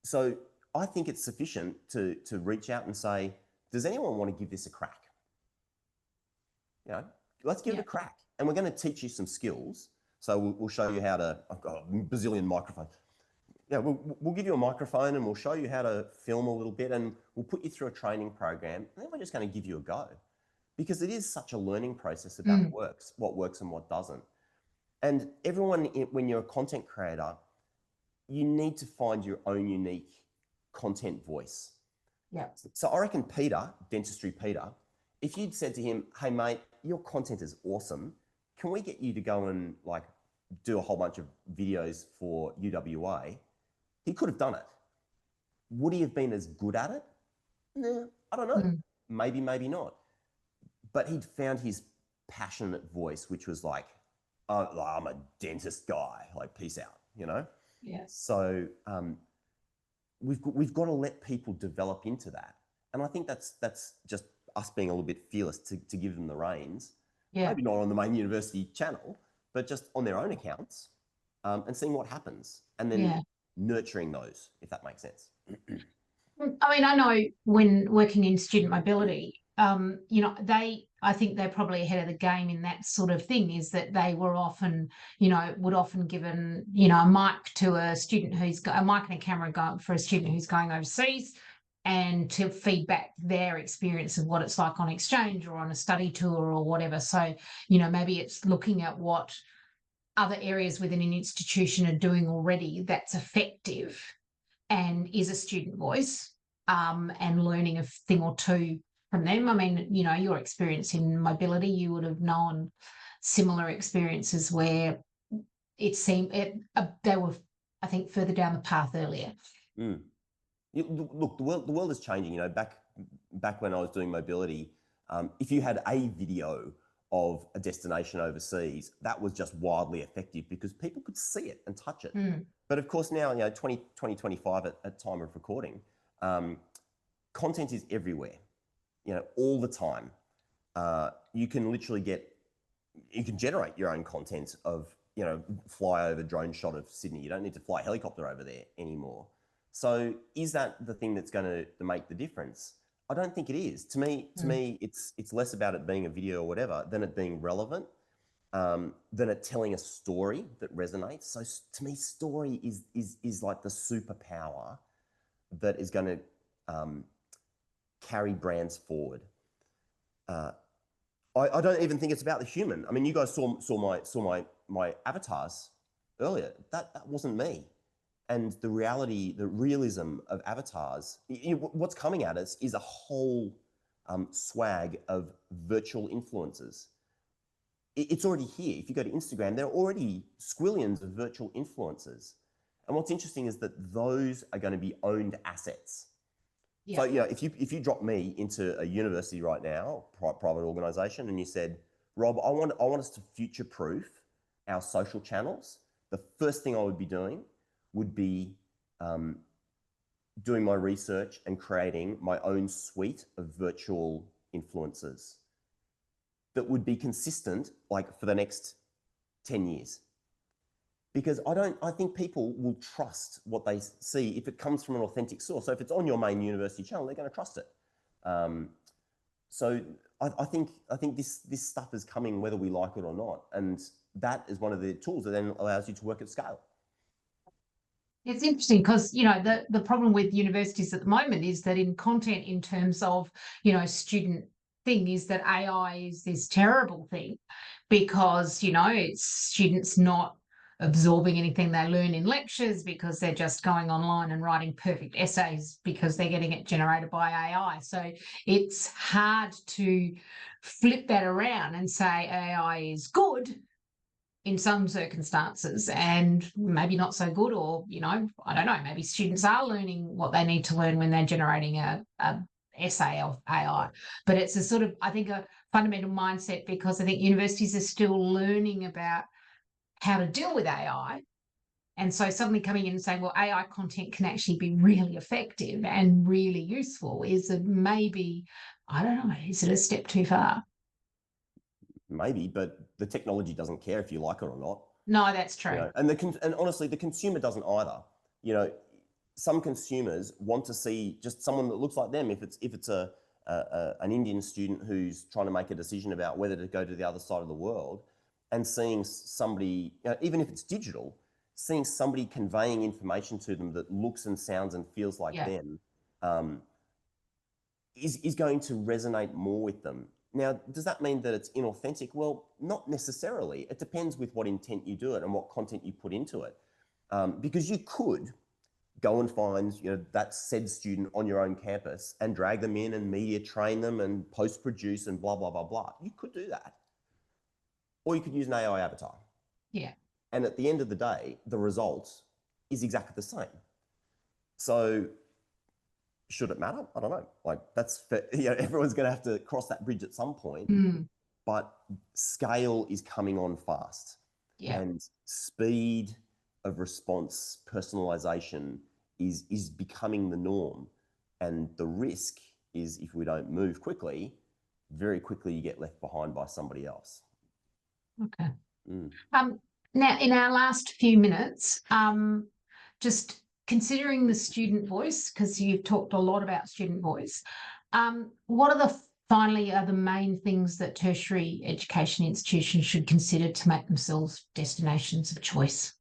So I think it's sufficient to reach out and say, does anyone want to give this a crack? Let's give it a crack. And we're going to teach you some skills. So we'll show you how to, I've got a bazillion microphones. Yeah, we'll give you a microphone and we'll show you how to film a little bit, and we'll put you through a training program, and then we're just going to give you a go. Because it is such a learning process about what works and what doesn't. And everyone, when you're a content creator, you need to find your own unique content voice. Yeah. So I reckon Peter, Dentistry Peter, if you'd said to him, hey mate, your content is awesome, can we get you to go and like do a whole bunch of videos for UWA? He could have done it. Would he have been as good at it? Nah, I don't know. Maybe, maybe not. But he'd found his passionate voice, which was like, oh, I'm a dentist guy, like peace out, Yeah. So we've got to let people develop into that. And I think that's just us being a little bit fearless to give them the reins. Yeah. Maybe not on the main university channel, but just on their own accounts, and seeing what happens, and then nurturing those, if that makes sense. I mean, I know when working in student mobility, I think they're probably ahead of the game in that sort of thing, is that they were often, would often given, a mic to a student who's got a mic and a camera for a student who's going overseas, and to feedback their experience of what it's like on exchange or on a study tour or whatever. So, maybe it's looking at what other areas within an institution are doing already that's effective and is a student voice, and learning a thing or two from them. I mean, you know, your experience in mobility, you would have known similar experiences where it seemed they were, I think, further down the path earlier. Mm. Look, the world is changing. You know, back when I was doing mobility, if you had a video of a destination overseas, that was just wildly effective because people could see it and touch it. Mm. But of course now, you know, 2025 at time of recording, content is everywhere, you know, all the time. You can literally you can generate your own content of, you know, fly over drone shot of Sydney. You don't need to fly a helicopter over there anymore. So is that the thing that's going to make the difference? I don't think it is. To me, it's less about it being a video or whatever than it being relevant, than it telling a story that resonates. So to me, story is like the superpower that is going to carry brands forward. I don't even think it's about the human. I mean, you guys saw my avatars earlier. That wasn't me. And the reality, the realism of avatars, what's coming at us is a whole swag of virtual influencers. It's already here. If you go to Instagram, there are already squillions of virtual influencers. And what's interesting is that those are going to be owned assets. Yeah. So, you know, if you drop me into a university right now, private organisation, and you said, Rob, I want us to future-proof our social channels, the first thing I would be doing would be doing my research and creating my own suite of virtual influencers that would be consistent, like for the next 10 years. Because I think people will trust what they see if it comes from an authentic source. So if it's on your main university channel, they're going to trust it. So I think this stuff is coming whether we like it or not. And that is one of the tools that then allows you to work at scale. It's interesting because, you know, the problem with universities at the moment is that in content, in terms of, you know, student thing, is that AI is this terrible thing because, you know, it's students not absorbing anything they learn in lectures because they're just going online and writing perfect essays because they're getting it generated by AI. So it's hard to flip that around and say AI is good in some circumstances and maybe not so good, or, you know, I don't know, maybe students are learning what they need to learn when they're generating a essay of AI. But it's a sort of, I think, a fundamental mindset, because I think universities are still learning about how to deal with AI. And so suddenly coming in and saying, well, AI content can actually be really effective and really useful is maybe, I don't know, is it a step too far? Maybe, but the technology doesn't care if you like it or not. No, that's true. You know, and honestly, the consumer doesn't either. You know, some consumers want to see just someone that looks like them. If it's an Indian student who's trying to make a decision about whether to go to the other side of the world, and seeing somebody, you know, even if it's digital, seeing somebody conveying information to them that looks and sounds and feels like them, is going to resonate more with them. Now, does that mean that it's inauthentic? Well, not necessarily. It depends with what intent you do it and what content you put into it. Because you could go and find, you know, that said student on your own campus and drag them in and media train them and post-produce and blah, blah, blah, blah. You could do that. Or you could use an AI avatar. Yeah. And at the end of the day, the result is exactly the same. So should it matter? I don't know. Like, that's, you know, everyone's going to have to cross that bridge at some point. But scale is coming on fast. Yeah. And speed of response, personalization is becoming the norm. And the risk is, if we don't move quickly, very quickly you get left behind by somebody else. Okay. Now, in our last few minutes, just considering the student voice, because you've talked a lot about student voice, what are the main things that tertiary education institutions should consider to make themselves destinations of choice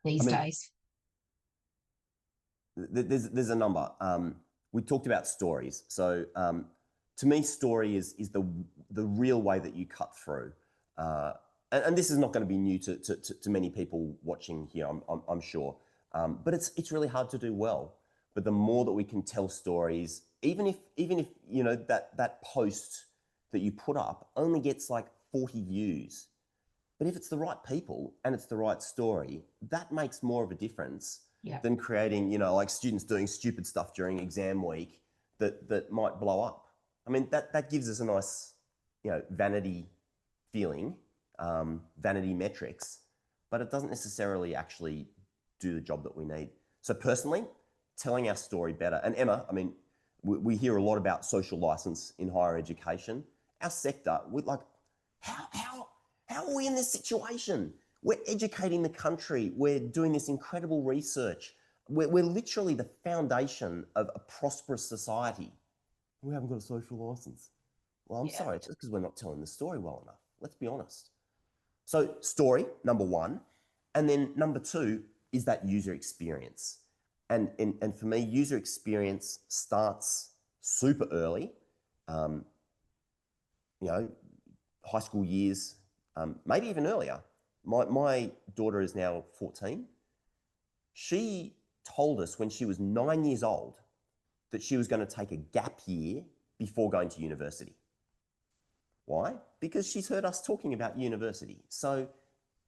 these days? There's a number. We talked about stories. So to me, story is the real way that you cut through. and this is not going to be new to many people watching here, I'm sure. But it's really hard to do well. But the more that we can tell stories, even if you know that post that you put up only gets like 40 views, but if it's the right people and it's the right story, that makes more of a difference than creating, you know, like students doing stupid stuff during exam week that might blow up. I mean, that gives us a nice, you know, vanity feeling, vanity metrics, but it doesn't necessarily actually do the job that we need. So personally, telling our story better. And Emma, I mean, we hear a lot about social license in higher education. Our sector, we're like, how are we in this situation? We're educating the country. We're doing this incredible research. We're literally the foundation of a prosperous society. We haven't got a social license. Well, I'm sorry, it's just because we're not telling the story well enough. Let's be honest. So story, number one. And then number two is that user experience. And for me, user experience starts super early. You know, high school years, maybe even earlier. My daughter is now 14. She told us when she was 9 years old that she was going to take a gap year before going to university. Why? Because she's heard us talking about university. So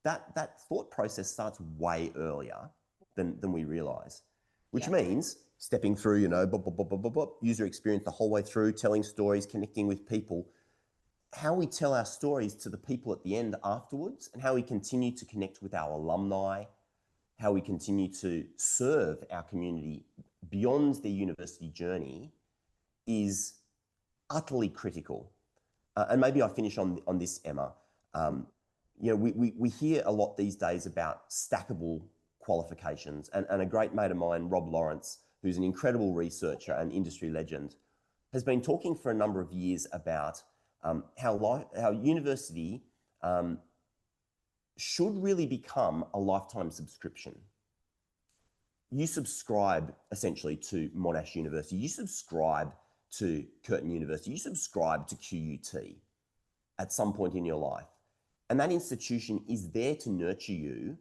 that thought process starts way earlier than we realise, which means stepping through, you know, user experience the whole way through, telling stories, connecting with people. How we tell our stories to the people at the end afterwards, and how we continue to connect with our alumni, how we continue to serve our community beyond their university journey is utterly critical. And maybe I finish on this, Emma. You know, we hear a lot these days about stackable qualifications, and a great mate of mine, Rob Lawrence, who's an incredible researcher and industry legend, has been talking for a number of years about how university should really become a lifetime subscription. You subscribe essentially to Monash University, you subscribe to Curtin University, you subscribe to QUT at some point in your life. And that institution is there to nurture you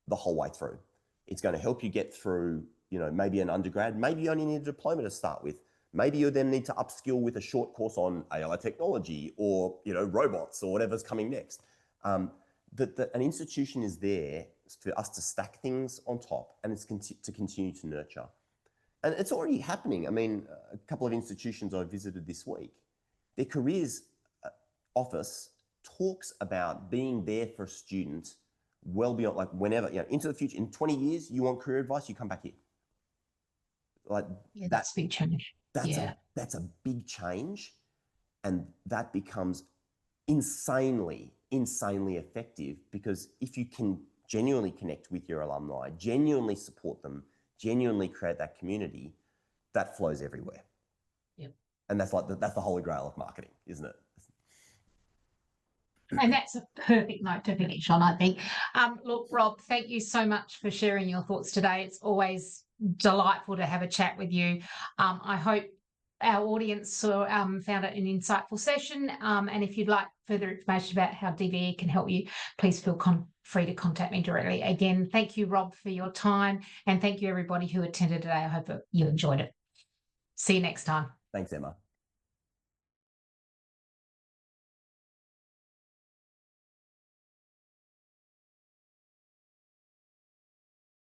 the whole way through. It's going to help you get through, you know, maybe an undergrad, maybe you only need a diploma to start with. Maybe you then need to upskill with a short course on AI technology or, you know, robots or whatever's coming next. That an institution is there for us to stack things on top, and it's to continue to nurture. And it's already happening. I mean, a couple of institutions I visited this week, their careers office talks about being there for a student well beyond, like whenever, you know, into the future. In 20 years, you want career advice, you come back here. Like that's a big change. That's a big change, and that becomes insanely effective, because if you can genuinely connect with your alumni, genuinely support them, genuinely create that community, that flows everywhere. And that's like that's the holy grail of marketing, isn't it? And that's a perfect note to finish on, I think. Look, Rob, thank you so much for sharing your thoughts today. It's always delightful to have a chat with you. I hope our audience found it an insightful session. And if you'd like further information about how DVE can help you, please feel free to contact me directly. Again, thank you, Rob, for your time. And thank you, everybody who attended today. I hope you enjoyed it. See you next time. Thanks, Emma.